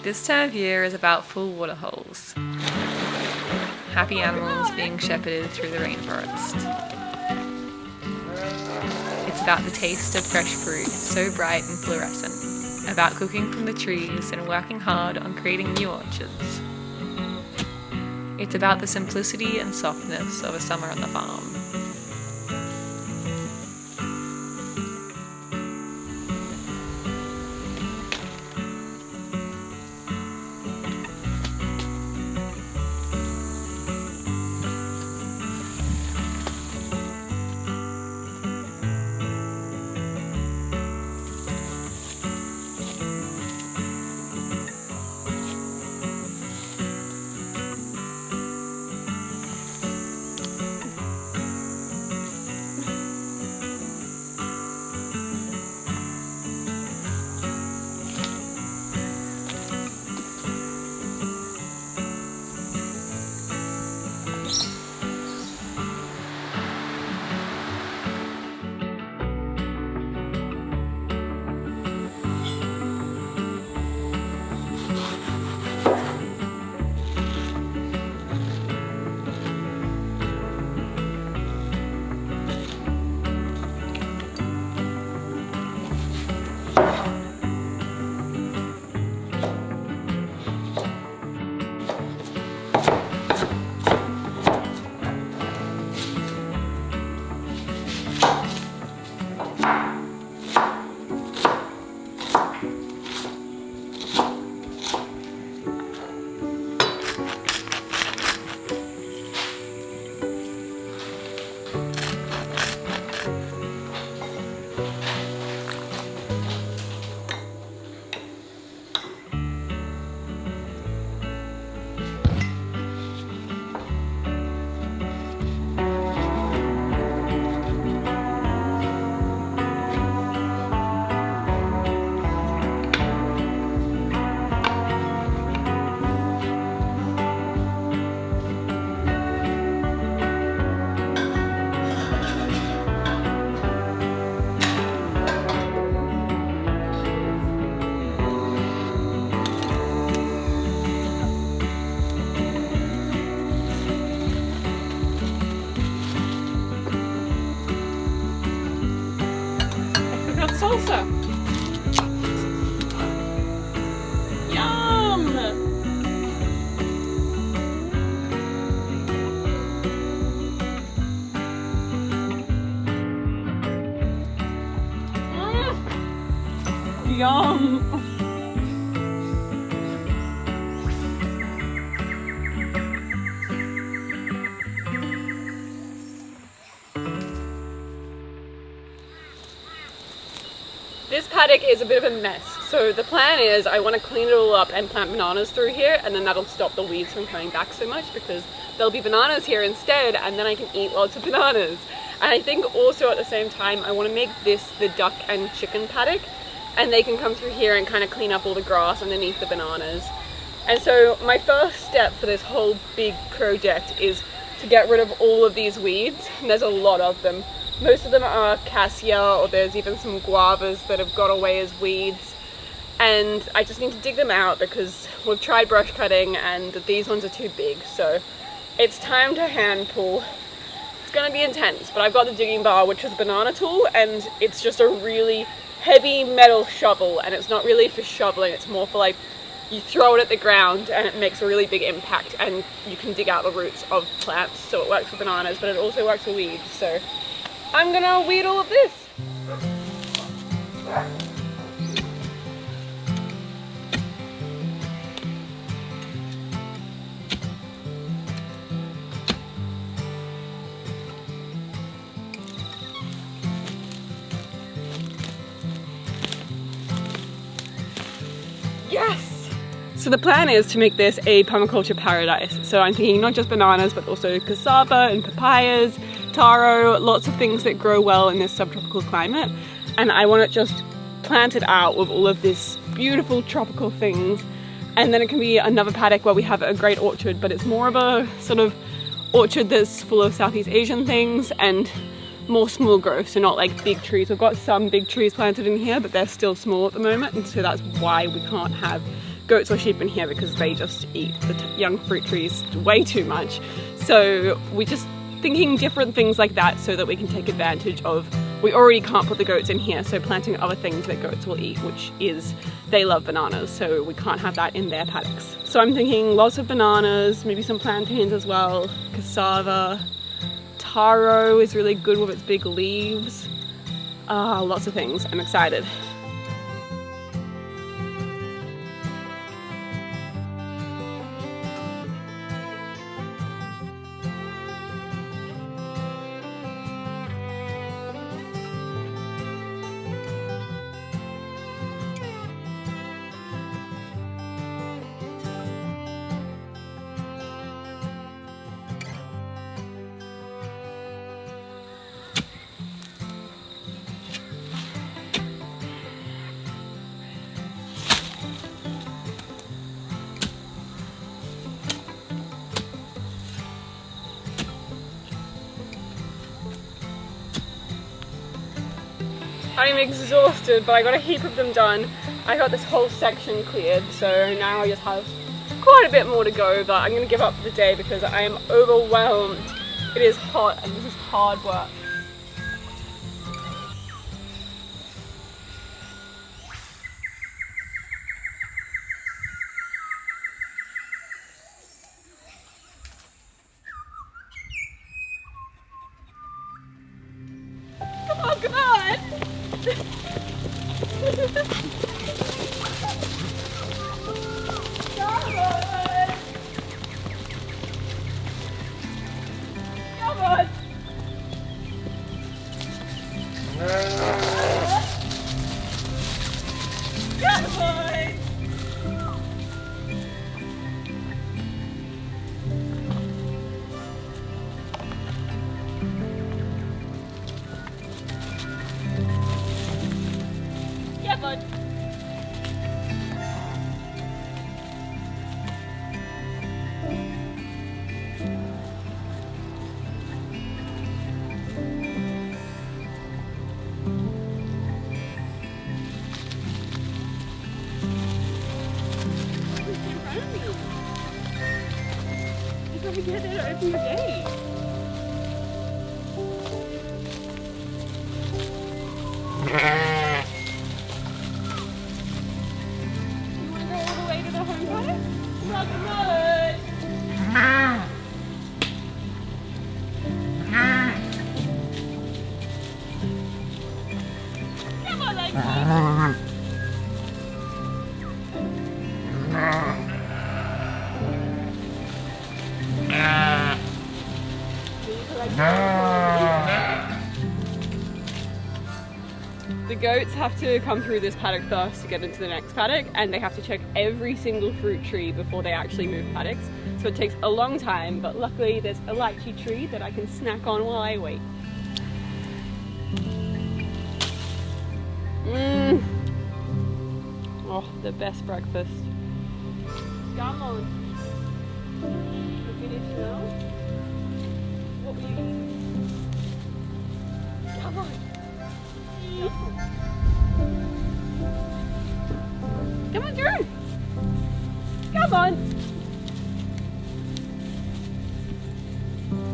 This time of year is about full waterholes. Happy animals being shepherded through the rainforest. It's about the taste of fresh fruit, so bright and fluorescent. About cooking from the trees and working hard on creating new orchards. It's about the simplicity and softness of a summer on the farm. Salsa. Yum! Yum! This paddock is a bit of a mess, so the plan is I want to clean it all up and plant bananas through here, and then that'll stop the weeds from coming back so much because there'll be bananas here instead, and then I can eat lots of bananas. And I think also at the same time I want to make this the duck and chicken paddock, and they can come through here and kind of clean up all the grass underneath the bananas. And so my first step for this whole big project is to get rid of all of these weeds, and there's a lot of them. Most of them are cassia, or there's even some guavas that have got away as weeds. And I just need to dig them out because we've tried brush cutting and these ones are too big. So it's time to hand pull. It's gonna be intense, but I've got the digging bar, which is a banana tool, and it's just a really heavy metal shovel, and it's not really for shoveling, it's more for like, you throw it at the ground and it makes a really big impact and you can dig out the roots of plants. So it works for bananas, but it also works for weeds. So I'm gonna weed all of this. Yes! So the plan is to make this a permaculture paradise. So I'm thinking not just bananas, but also cassava and papayas, taro, lots of things that grow well in this subtropical climate. And I want it just planted out with all of this beautiful tropical things. And then it can be another paddock where we have a great orchard, but it's more of a sort of orchard that's full of Southeast Asian things and more small growth, so not like big trees. We've got some big trees planted in here, but they're still small at the moment, and so that's why we can't have goats or sheep in here because they just eat the young fruit trees way too much. So we're just thinking different things like that so that we can take advantage of, we already can't put the goats in here, so planting other things that goats will eat, which is, they love bananas, so we can't have that in their paddocks. So I'm thinking lots of bananas, maybe some plantains as well, cassava, taro is really good with its big leaves. Lots of things. I'm excited. I'm exhausted, but I got a heap of them done. I got this whole section cleared, so now I just have quite a bit more to go, but I'm going to give up for the day because I am overwhelmed. It is hot and this is hard work. Come on, come on! Come on! Come on! Yeah, bud. You gotta get there to open the gate. You wanna go all the way to the home paddock? Not the mud! Come on, like The goats have to come through this paddock first to get into the next paddock, and they have to check every single fruit tree before they actually move paddocks. So it takes a long time, but luckily there's a lychee tree that I can snack on while I wait. Oh, the best breakfast. Come on. You finished now? What were you eating? Come on. Come on, Drew! Come on!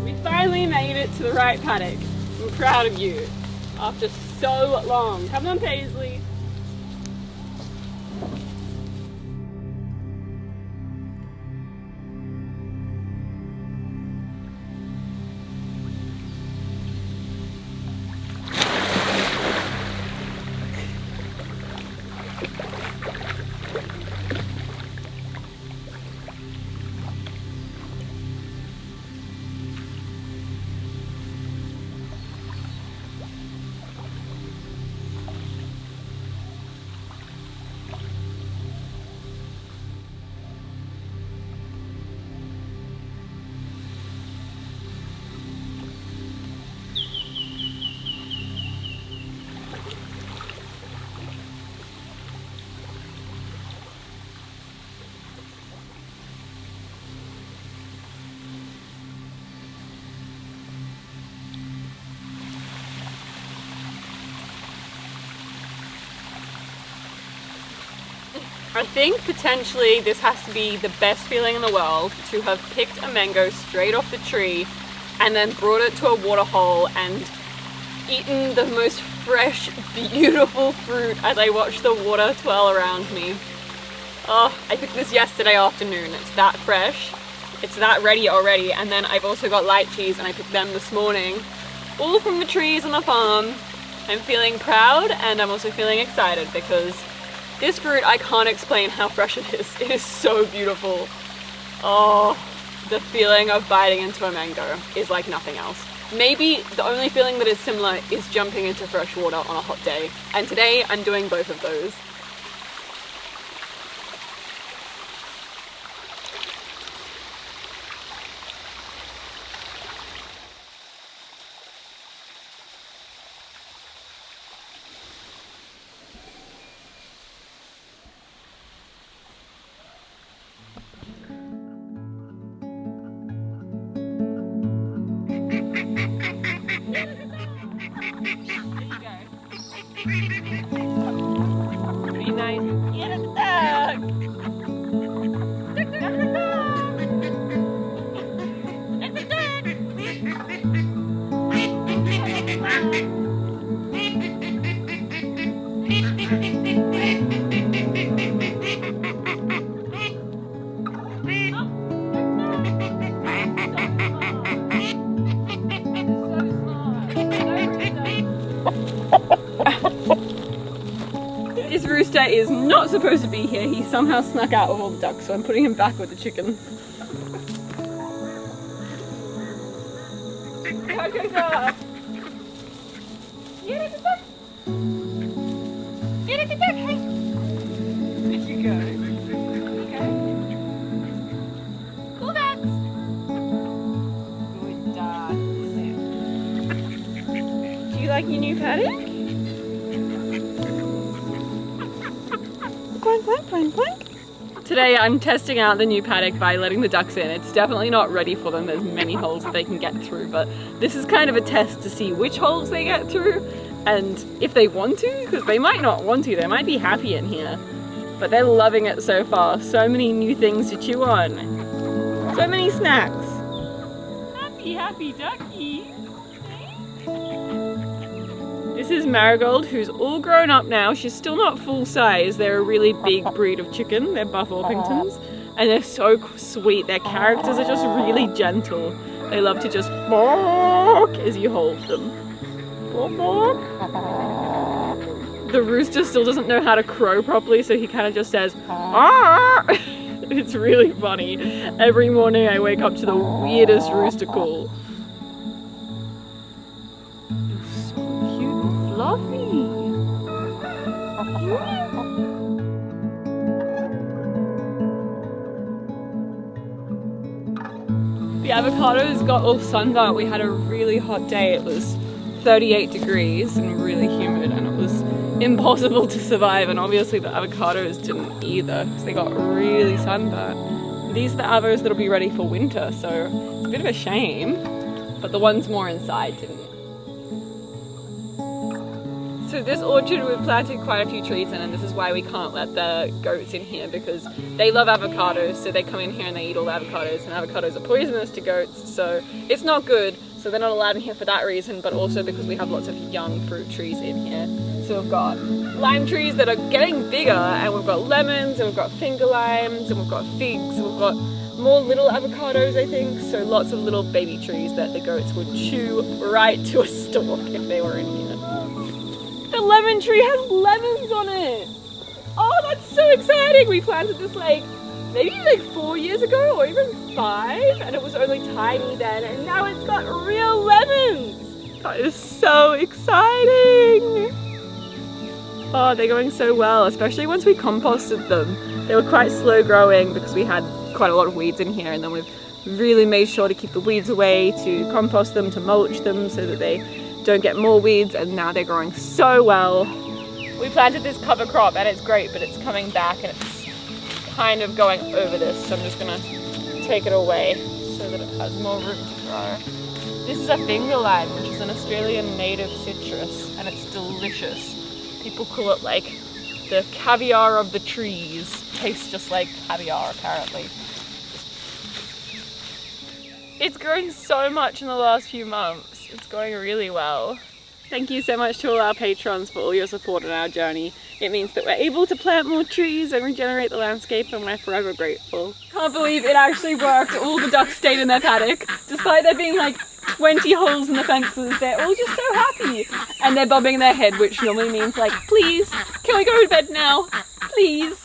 We finally made it to the right paddock. I'm proud of you. After so long. Come on, Paisley. I think potentially this has to be the best feeling in the world to have picked a mango straight off the tree and then brought it to a waterhole and eaten the most fresh, beautiful fruit as I watch the water twirl around me. Oh, I picked this yesterday afternoon. It's that fresh. It's that ready already. And then I've also got lychees and I picked them this morning. All from the trees on the farm. I'm feeling proud and I'm also feeling excited because this fruit, I can't explain how fresh it is. It is so beautiful. Oh, the feeling of biting into a mango is like nothing else. Maybe the only feeling that is similar is jumping into fresh water on a hot day. And today I'm doing both of those. Be nice. Get a duck! Duck, duck, duck, duck! It's a duck! This rooster is not supposed to be here. He somehow snuck out with all the ducks, so I'm putting him back with the chickens. Go, go, go! Get it, duck! Get it, duck! Hey! There you go. Okay. Cool ducks! Good dog. Do you like your new paddock? Today I'm testing out the new paddock by letting the ducks in. It's definitely not ready for them. There's many holes that they can get through, but this is kind of a test to see which holes they get through and if they want to, because they might not want to. They might be happy in here, but they're loving it so far. So many new things to chew on. So many snacks. Happy, happy ducky. This is Marigold, who's all grown up now. She's still not full size. They're a really big breed of chicken. They're Buff Orpingtons. And they're so sweet. Their characters are just really gentle. They love to just bark as you hold them. Bark. The rooster still doesn't know how to crow properly, so he kind of just says, "Arr!" It's really funny. Every morning I wake up to the weirdest rooster call. Fluffy. The avocados got all sunburnt. We had a really hot day. It was 38 degrees and really humid, and it was impossible to survive. And obviously the avocados didn't either because they got really sunburnt. These are the avos that'll be ready for winter, so it's a bit of a shame, but the ones more inside didn't. So this orchard, we've planted quite a few trees in, and this is why we can't let the goats in here, because they love avocados, so they come in here and they eat all the avocados, and avocados are poisonous to goats, so it's not good. So they're not allowed in here for that reason, but also because we have lots of young fruit trees in here. So we've got lime trees that are getting bigger, and we've got lemons, and we've got finger limes, and we've got figs, and we've got more little avocados, I think. So lots of little baby trees that the goats would chew right to a stalk if they were in here. The lemon tree has lemons on it. Oh, that's so exciting. We planted this maybe 4 years ago or even 5, and it was only tiny then, and now it's got real lemons. That is so exciting. Oh, they're going so well, especially once we composted them. They were quite slow growing because we had quite a lot of weeds in here, and then we've really made sure to keep the weeds away, to compost them, to mulch them so that they don't get more weeds, and now they're growing so well. We planted this cover crop and it's great, but it's coming back and it's kind of going over this, so I'm just gonna take it away so that it has more room to grow. This is a finger lime, which is an Australian native citrus, and it's delicious. People call it The caviar of the trees tastes just like caviar, apparently. It's grown so much in the last few months. It's going really well. Thank you so much to all our patrons for all your support on our journey. It means that we're able to plant more trees and regenerate the landscape, and we're forever grateful. Can't believe it actually worked. All the ducks stayed in their paddock. Despite there being like 20 holes in the fences, they're all just so happy. And they're bobbing their head, which normally means like, please, can we go to bed now? Please.